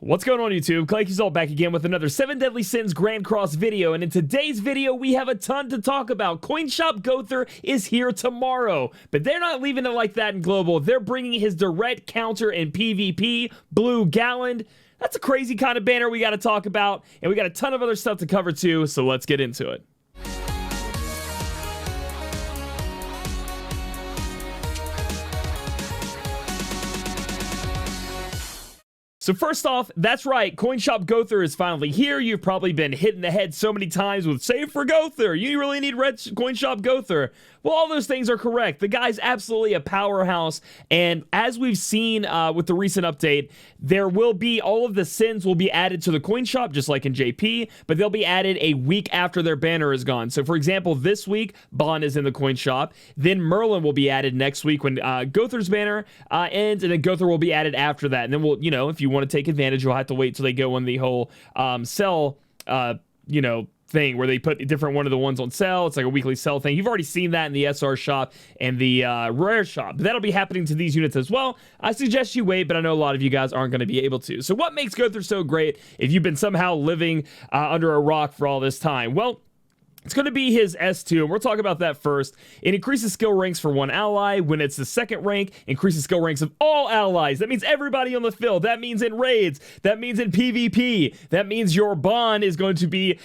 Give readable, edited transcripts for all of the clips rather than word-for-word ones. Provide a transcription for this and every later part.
What's going on, YouTube? Claic Yuzolt back again with another 7 Deadly Sins Grand Cross video, and in today's video we have a ton to talk about. Coin Shop Gowther is here tomorrow, but they're not leaving it like that in Global. They're bringing his direct counter in PvP, Blue Galland. That's a crazy kind of banner we got to talk about, and we got a ton of other stuff to cover too, so let's get into it. So first off, that's right, Coin Shop Gowther is finally here. You've probably been hit in the head so many times with save for Gowther. You really need Coin Shop Gowther. Well, all those things are correct. The guy's absolutely a powerhouse, and as we've seen with the recent update, there will be, all of the sins will be added to the coin shop, just like in JP, but they'll be added a week after their banner is gone. So for example, this week, Bond is in the coin shop, then Merlin will be added next week when Gowther's banner ends, and then Gowther will be added after that. And then we'll, if you want to take advantage, you'll have to wait till they go on the whole sell, thing where they put different one of the ones on sale. It's like a weekly sell thing. You've already seen that in the SR shop and the rare shop. But that'll be happening to these units as well. I suggest you wait, but I know a lot of you guys aren't going to be able to. So what makes Gowther so great if you've been somehow living under a rock for all this time? Well, it's going to be his S2, and we'll talk about that first. It increases skill ranks for one ally. When it's the second rank, increases skill ranks of all allies. That means everybody on the field. That means in raids. That means in PvP. That means your Bond is going to be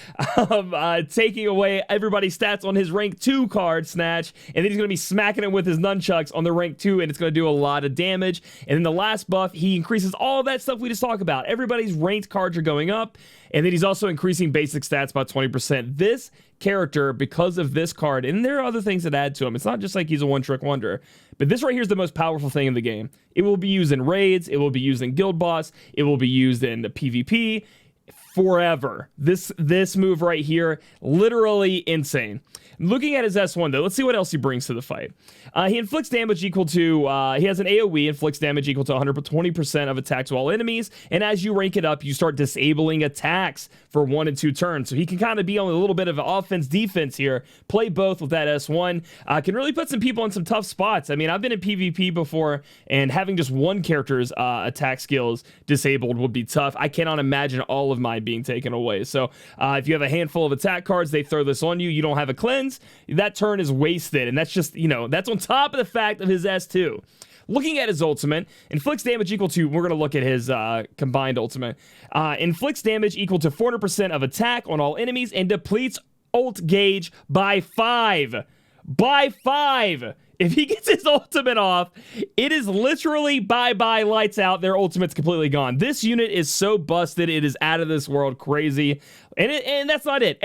taking away everybody's stats on his rank 2 card snatch, and then he's going to be smacking it with his nunchucks on the rank 2, and it's going to do a lot of damage. And then the last buff, he increases all that stuff we just talked about. Everybody's ranked cards are going up, and then he's also increasing basic stats by 20%. This character, because of this card, and there are other things that add to him, it's not just like he's a one-trick wonder, but this right here is the most powerful thing in the game. It will be used in raids, it will be used in guild boss, it will be used in the PvP forever. This move right here, literally insane. Looking at his S1 though, let's see what else he brings to the fight. He inflicts damage equal to, he has an AoE, inflicts damage equal to 120% of attacks to all enemies, and as you rank it up, you start disabling attacks for 1 and 2 turns, so he can kind of be on a little bit of an offense-defense here, play both with that S1, can really put some people in some tough spots. I mean, I've been in PvP before, and having just one character's attack skills disabled would be tough. I cannot imagine all of mine being taken away, so if you have a handful of attack cards, they throw this on you, you don't have a cleanse, that turn is wasted, and that's just, that's on top of the fact of his S2. Looking at his ultimate, inflicts damage equal to, we're going to look at his combined ultimate, inflicts damage equal to 400% of attack on all enemies and depletes ult gauge by 5. By 5! If he gets his ultimate off, it is literally bye-bye, lights out, their ultimate's completely gone. This unit is so busted, it is out of this world crazy. And that's not it.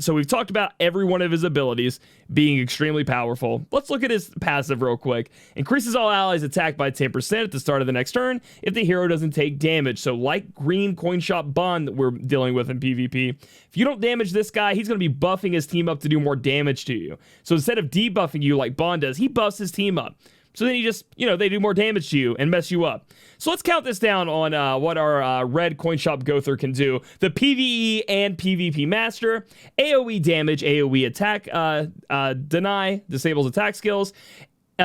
So we've talked about every one of his abilities being extremely powerful. Let's look at his passive real quick. Increases all allies attack by 10% at the start of the next turn if the hero doesn't take damage. So like green coin shop Bond that we're dealing with in PvP, if you don't damage this guy, he's going to be buffing his team up to do more damage to you. So instead of debuffing you like Bond does, he buffs his team up. So then you just, they do more damage to you and mess you up. So let's count this down on what our red coin shop Gowther can do. The PvE and PvP master, AoE damage, AoE attack, deny, disables attack skills,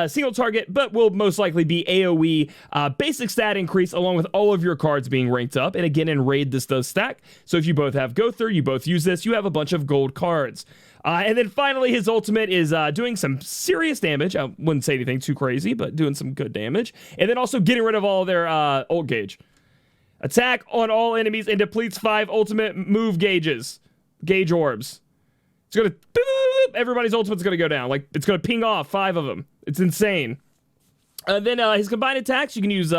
single target, but will most likely be AoE basic stat increase along with all of your cards being ranked up. And again, in raid, this does stack. So if you both have Gowther, you both use this, you have a bunch of gold cards. And then finally, his ultimate is doing some serious damage. I wouldn't say anything too crazy, but doing some good damage. And then also getting rid of all their ult gauge. Attack on all enemies and depletes 5 ultimate move gauges. Gauge orbs. It's going to... Everybody's ultimate's going to go down. Like, it's going to ping off 5 of them. It's insane. Then his combined attacks, you can use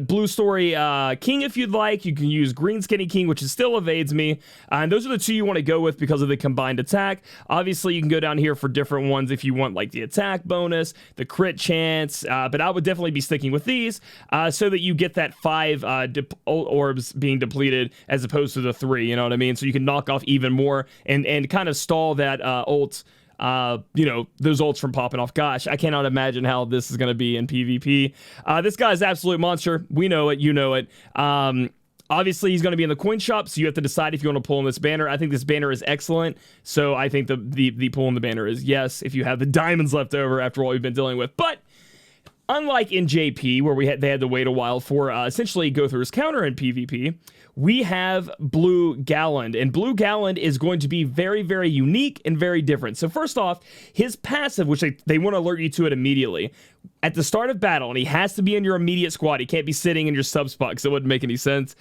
Blue Story King if you'd like. You can use Green Skinny King, which still evades me. And those are the 2 you want to go with because of the combined attack. Obviously, you can go down here for different ones if you want like the attack bonus, the crit chance. But I would definitely be sticking with these so that you get that 5 ult orbs being depleted as opposed to the 3, you know what I mean? So you can knock off even more and kind of stall that ult. Those ults from popping off. Gosh, I cannot imagine how this is going to be in PvP. This guy's absolute monster. We know it. You know it. Obviously, he's going to be in the coin shop, so you have to decide if you want to pull in this banner. I think this banner is excellent, so I think the pull in the banner is yes, if you have the diamonds left over after what we've been dealing with. But unlike in JP, where they had to wait a while for essentially Gowther's counter in PvP, we have Blue Galland, and Blue Galland is going to be very, very unique and very different. So first off, his passive, which they want to alert you to it immediately, at the start of battle, and he has to be in your immediate squad. He can't be sitting in your sub spot because it wouldn't make any sense.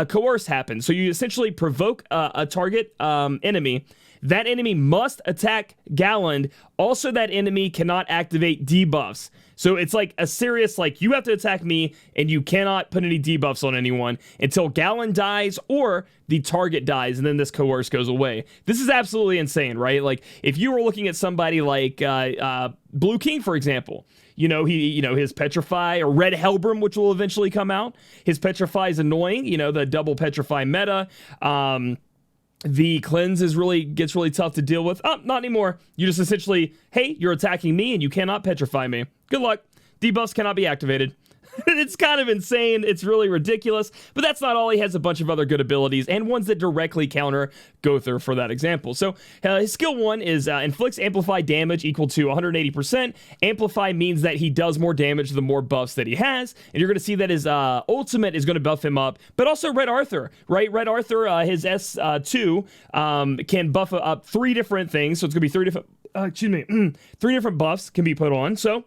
Coerce happens. So you essentially provoke a target enemy. That enemy must attack Galland. Also, that enemy cannot activate debuffs. So it's like a serious, like, you have to attack me, and you cannot put any debuffs on anyone until Galland dies or the target dies, and then this coerce goes away. This is absolutely insane, right? Like, if you were looking at somebody like Blue King, for example, his Petrify, or Red Helbram, which will eventually come out. His Petrify is annoying, the double Petrify meta. The cleanse gets really tough to deal with. Oh, not anymore. You just essentially, hey, you're attacking me and you cannot petrify me. Good luck. Debuffs cannot be activated. It's kind of insane. It's really ridiculous, but that's not all. He has a bunch of other good abilities and ones that directly counter Gowther for that example. So his skill 1 is inflicts amplify damage equal to 180%. Amplify means that he does more damage the more buffs that he has, and you're going to see that his ultimate is going to buff him up, but also Red Gowther, right? Red Gowther, his S2 can buff up 3 different things, so it's going to be 3 different buffs can be put on, so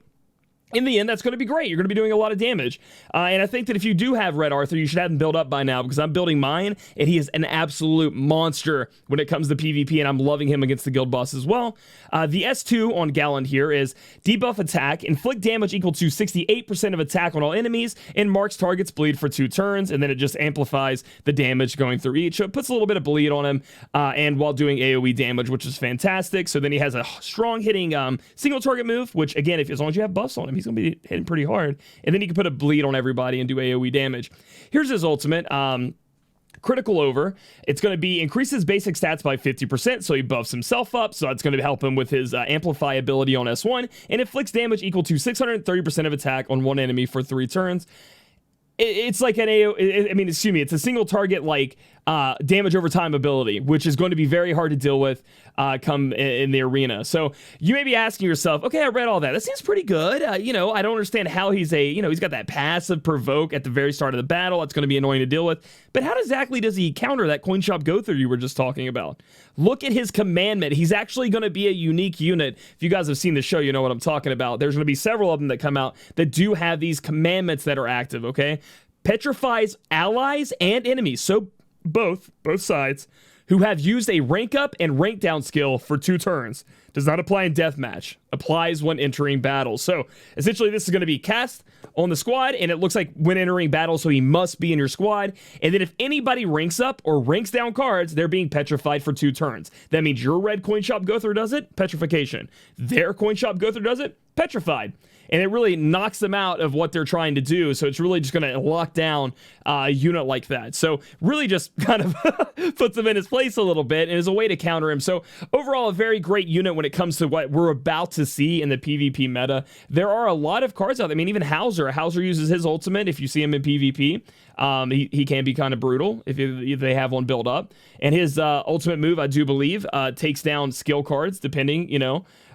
in the end, that's going to be great. You're going to be doing a lot of damage. And I think that if you do have Red Gowther, you should have him built up by now, because I'm building mine, and he is an absolute monster when it comes to PvP, and I'm loving him against the guild boss as well. The S2 on Galland here is debuff attack, inflict damage equal to 68% of attack on all enemies, and marks targets bleed for 2 turns, and then it just amplifies the damage going through each. So it puts a little bit of bleed on him, and while doing AoE damage, which is fantastic. So then he has a strong hitting single target move, which again, as long as you have buffs on him, he's going to be hitting pretty hard. And then you can put a bleed on everybody and do AoE damage. Here's his ultimate. Critical over. It's going to be increases basic stats by 50%, so he buffs himself up, so that's going to help him with his amplify ability on S1, and inflicts damage equal to 630% of attack on one enemy for 3 turns. It's like an it's a single target, like, damage over time ability, which is going to be very hard to deal with come in the arena. So you may be asking yourself, okay, I read all that. That seems pretty good. I don't understand how he's he's got that passive provoke at the very start of the battle. That's going to be annoying to deal with. But how exactly does he counter that Coin Shop Gowther you were just talking about? Look at his commandment. He's actually going to be a unique unit. If you guys have seen the show, you know what I'm talking about. There's going to be several of them that come out that do have these commandments that are active, okay? Petrifies allies and enemies, so both sides, who have used a rank up and rank down skill for 2 turns. Does not apply in deathmatch. Applies when entering battle. So essentially this is going to be cast on the squad, and it looks like when entering battle, so he must be in your squad. And then if anybody ranks up or ranks down cards, they're being petrified for 2 turns. That means your red Coin Shop Gowther does it, petrification. Their Coin Shop Gowther does it, petrified. And it really knocks them out of what they're trying to do. So it's really just going to lock down a unit like that. So really just kind of puts him in his place a little bit and is a way to counter him. So overall, a very great unit when it comes to what we're about to see in the PvP meta. There are a lot of cards out there. I mean, even Hauser. Hauser uses his ultimate if you see him in PvP. He can be kind of brutal if they have one built up. And his ultimate move, I do believe, takes down skill cards, depending,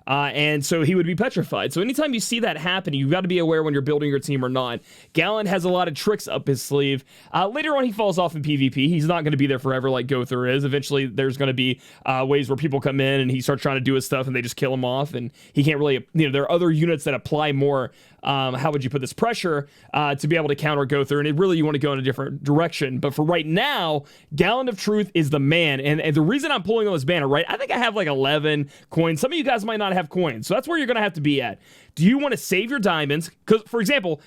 and so he would be petrified. So anytime you see that happen, you've got to be aware when you're building your team or not. Galland has a lot of tricks up his sleeve. Later on, he falls off in PvP. He's not going to be there forever like Gowther is. Eventually, there's going to be ways where people come in and he starts trying to do his stuff and they just kill him off. And he can't really, there are other units that apply more, how would you put this, pressure to be able to counter Gowther. And you want to go in a different direction. But for right now, Galland of Truth is the man. And the reason I'm pulling on this banner, right? I think I have like 11 coins. Some of you guys might not have coins. So that's where you're going to have to be at. Do you want to save your diamonds? Because, for example,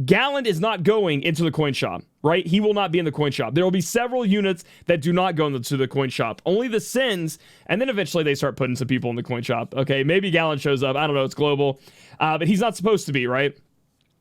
Galland is not going into the coin shop, right? He will not be in the coin shop. There will be several units that do not go into the coin shop. Only the Sins, and then eventually they start putting some people in the coin shop. Okay, maybe Galland shows up. I don't know. It's global. But he's not supposed to be, right?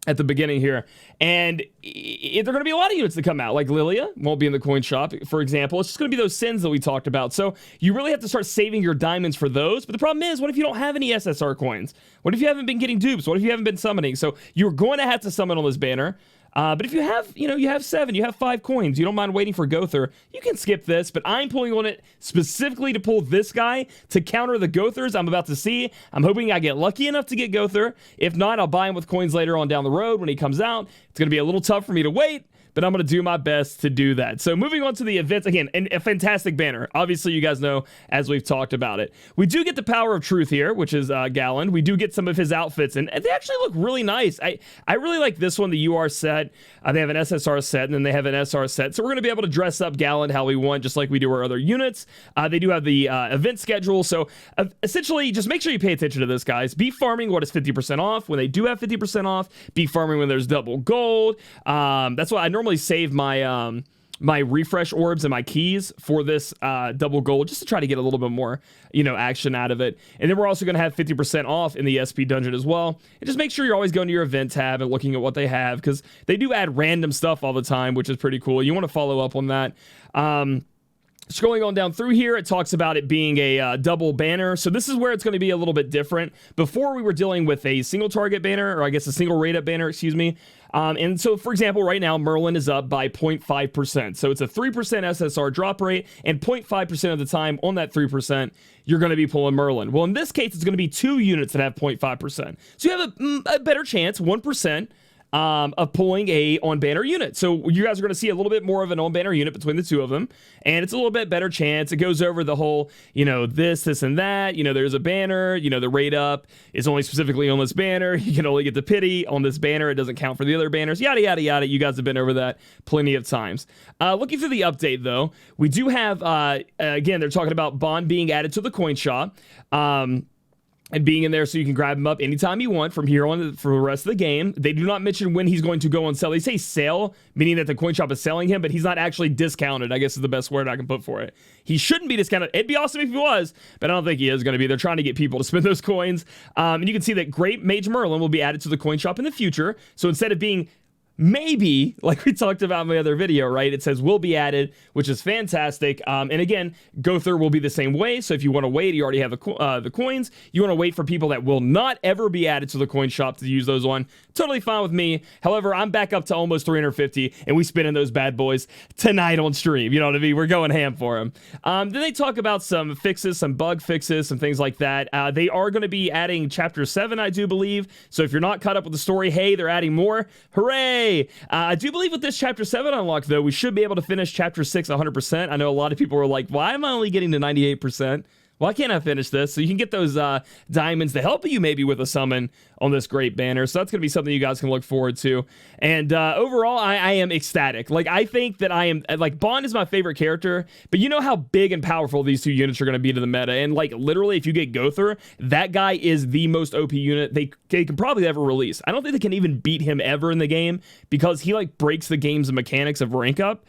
At the beginning here. And there are going to be a lot of units that come out, like Lilia won't be in the coin shop, for example. It's just going to be those Sins that we talked about. So you really have to start saving your diamonds for those. But the problem is, what if you don't have any SSR coins? What if you haven't been getting dupes? What if you haven't been summoning? So you're going to have to summon on this banner. But if you have, you have 7, you have 5 coins, you don't mind waiting for Gowther, you can skip this, but I'm pulling on it specifically to pull this guy to counter the Gowthers I'm about to see. I'm hoping I get lucky enough to get Gowther. If not, I'll buy him with coins later on down the road when he comes out. It's going to be a little tough for me to wait, but I'm going to do my best to do that. So moving on to the events, again, and a fantastic banner. Obviously, you guys know as we've talked about it. We do get the Power of Truth here, which is Galland. We do get some of his outfits, and they actually look really nice. I really like this one, the UR set. They have an SSR set, and then they have an SR set. So we're going to be able to dress up Galland how we want, just like we do our other units. They do have the event schedule. So essentially, just make sure you pay attention to this, guys. Be farming what is 50% off. When they do have 50% off, be farming when there's double gold. That's why I normally save my my refresh orbs and my keys for this double gold, just to try to get a little bit more action out of it. And then we're also going to have 50% off in the SP dungeon as well. And just make sure you're always going to your event tab and looking at what they have, because they do add random stuff all the time, which is pretty cool. You want to follow up on that. Scrolling on down through here, it talks about it being a double banner. So this is where it's going to be a little bit different. Before, we were dealing with a single target banner, or I guess a single rate up banner, excuse me. And so, for example, right now, Merlin is up by 0.5%. So it's a 3% SSR drop rate, and 0.5% of the time on that 3%, you're going to be pulling Merlin. Well, in this case, it's going to be 2 units that have 0.5%. So you have a better chance, 1%. Of pulling a on-banner unit. So you guys are going to see a little bit more of an on-banner unit between the two of them, and it's a little bit better chance. It goes over the whole, this, and that. There's a banner, the rate up is only specifically on this banner. You can only get the pity on this banner. It doesn't count for the other banners, yada, yada, yada. You guys have been over that plenty of times. Looking through the update, though, we do have, again, they're talking about Bond being added to the coin shop. And being in there so you can grab him up anytime you want from here on for the rest of the game. They do not mention when he's going to go on sale. They say sale, meaning that the coin shop is selling him, but he's not actually discounted, I guess is the best word I can put for it. He shouldn't be discounted. It'd be awesome if he was, but I don't think he is going to be. They're trying to get people to spend those coins. And you can see that Great Mage Merlin will be added to the coin shop in the future. So instead of being maybe, like we talked about in my other video, right? It says will be added, which is fantastic. And again, Gowther will be the same way. So if you want to wait, you already have the coins. You want to wait for people that will not ever be added to the coin shop to use those on. Totally fine with me. However, I'm back up to almost 350, and we spinning those bad boys tonight on stream. You know what I mean? We're going ham for them. Then they talk about some fixes, some bug fixes, some things like that. They are going to be adding Chapter 7, I do believe. So if you're not caught up with the story, hey, they're adding more. Hooray! I do believe with this Chapter 7 unlock, though, we should be able to finish Chapter 6 100%. I know a lot of people were like, why am I only getting to 98%? Why can't I finish this? So you can get those diamonds to help you maybe with a summon on this great banner. So that's going to be something you guys can look forward to. And overall, I am ecstatic. Like, I think that I am, like, Bond is my favorite character, but you know how big and powerful these two units are going to be to the meta. And, like, literally, if you get Gowther, that guy is the most OP unit they can probably ever release. I don't think they can even beat him ever in the game, because he, like, breaks the game's mechanics of rank up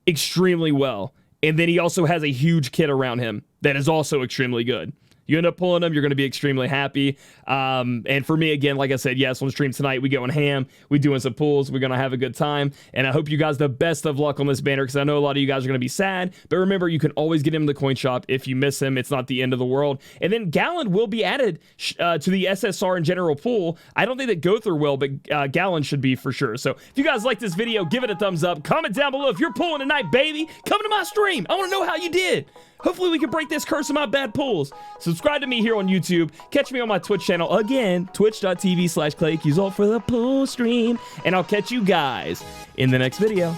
extremely well. And then he also has a huge kit around him that is also extremely good. You end up pulling them, you're going to be extremely happy. And for me, again, like I said, yes, on stream tonight, we going ham. We doing some pulls. We're going to have a good time. And I hope you guys the best of luck on this banner, because I know a lot of you guys are going to be sad. But remember, you can always get him in the coin shop. If you miss him, it's not the end of the world. And then Galland will be added to the SSR and general pool. I don't think that Gowther will, but Galland should be for sure. So if you guys like this video, give it a thumbs up. Comment down below if you're pulling tonight, baby. Come to my stream. I want to know how you did. Hopefully we can break this curse of my bad pulls. Subscribe to me here on YouTube. Catch me on my Twitch channel again, twitch.tv/Claic Yuzolt for the pull stream. And I'll catch you guys in the next video.